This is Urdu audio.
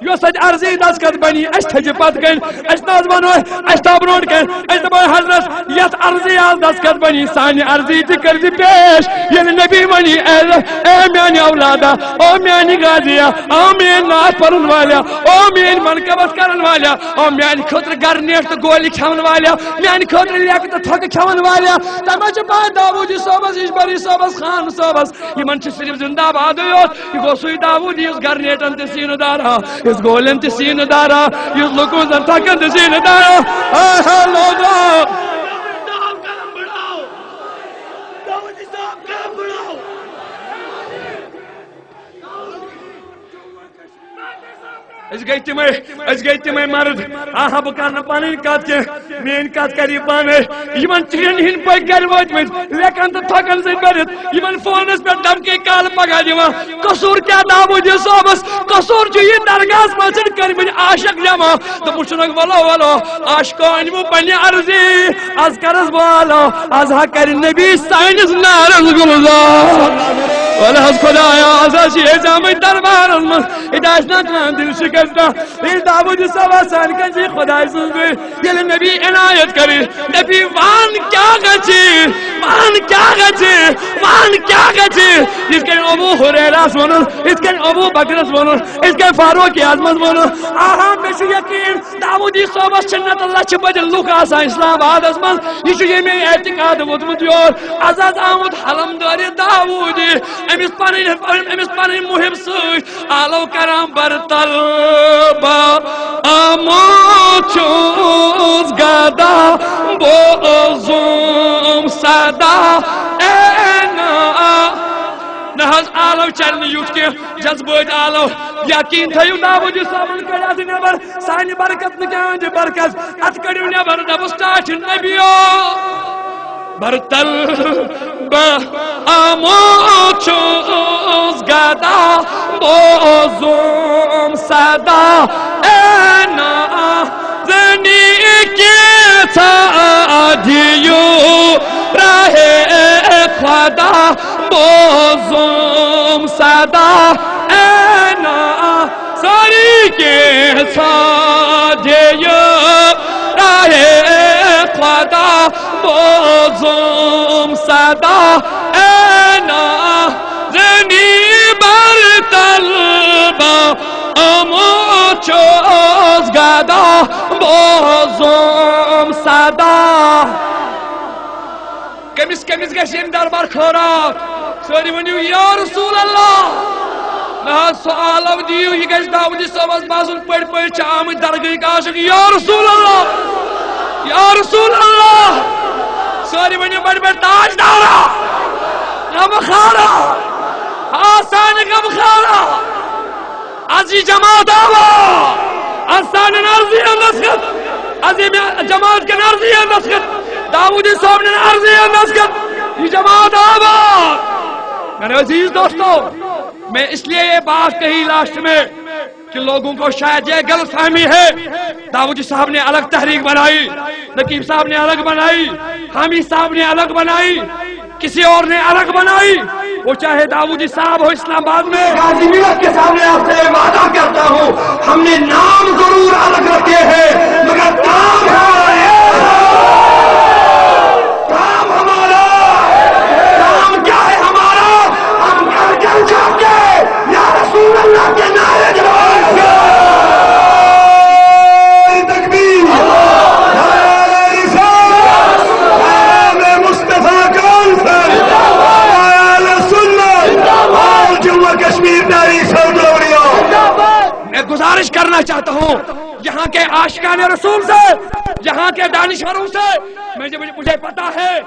یوس عرضی دستخط بنی اس تھج پت کن اس ناز بنو اس تاب روڈ کن اس دبا حضرت یت عرضی آز دستخط بنی سانی عرضی تہ کر دی پیش یل نبی بنی اے میانی اولادا او میانی غازیا او میان ناز پرن والیا او میان منقبت کرن والیا او میانی خطر گرنیٹ تو گولی کھون والیا میانی خطر لیک تو تھک کھون والیا تمچ با داوودی صوبس اجبری صوبس خان صوبس یمن چھ صرف زندہ باد یوت یہ گو سوی داوودی اس گرنیٹن تے سین دارا اس گولن تے سین دارا اس لوکوزن تھکن تے سین دارا اے لوگو اس گئی تمہیں مرد آہا بکرنا پانی کات کے مین کات کری پانے یمن چین ہن پہ گر وچ لیکن تو تھکن سے برت یمن فونس پہ دھمکی کال پگا دیوا قصور کیا داوودی صوبس قصور جو یہ درگاہ مسجد کر من عاشق جمع تو پوچھنک ولو عاشقو انمو پنی عرضی از کرز بالو از حق کر نبی سائنس نارز گلزار والا از خدایا از اشی جامع دربار اداشنا کان دل شکستا یہ داوودی صوبس سان کنجی خدای سنگوی یہ نبی عنایت کری نبی وان کیا گچی وان کیا گچی وان کیا گچی اس کے ابو ہریرہ سنن اس کے ابو بکر سنن اس کے فاروق اعظم سنن آہا میں یقین داوودی صوبس چنت اللہ چھ بدل لوک آسان اسلام آباد اسمن یہ میں اعتقاد وتمت یور آزاد آمد حلم داری داوودی امس پنن مہم سۭتۍ آلو کران برتل آمو چھوز گدا بوزم صدا نہز آلو چلنی یوت کے جذبات آلو یقین تھیو داوودی صوبن کڑا نبر سانی برکت نکان دی برکت ات کڑیو نبر دبستاٹ نبیو برتل با آمو چھوز گدا بوزم صدا اینا زنی کی تھا دیو راہ خدا بوزم صدا اینا ساری کے تھا دیو راہ خدا بوزم صدا اینا زنی برتل با امو چوز گدا بوزم صدا کمس گشیم دربار خوراک سوری ونیو یا رسول اللہ نہ سوال اب دیو یہ گش داوودی صوبس بازن پڑ چھ آمد درگاہ کاشق یا رسول اللہ یا رسول اللہ سوری ونیو بڑ تاج دارا غم خارا آسان غم خارا ازی جماعت آوا آسان نرزی نسخت ازی جماعت کے نرزی نسخت داوودی صوب نے نرزی نسخت یہ جماعت آوا میرے عزیز دوستو میں اس لیے یہ بات کہی لاسٹ میں کہ لوگوں کو شاید یہ غلط فہمی ہے داوودی صاحب نے الگ تحریک بنائی نقیب صاحب نے الگ بنائی حامد صاحب نے الگ بنائی کسی اور نے الگ بنائی وہ چاہے داوودی صاحب ہو اسلام آباد میں غازی ملت کے سامنے آپ سے وعدہ کرتا ہوں ہم نے نام ضرور الگ رکھے ہیں مگر کام ہمارا کام کیا ہے ہمارا ہم گھر گھر جا کے یا رسول اللہ کے نعرے گزارش کرنا چاہتا ہوں یہاں کے عاشقان رسول سے یہاں کے دانشوروں سے مجھے پتا ہے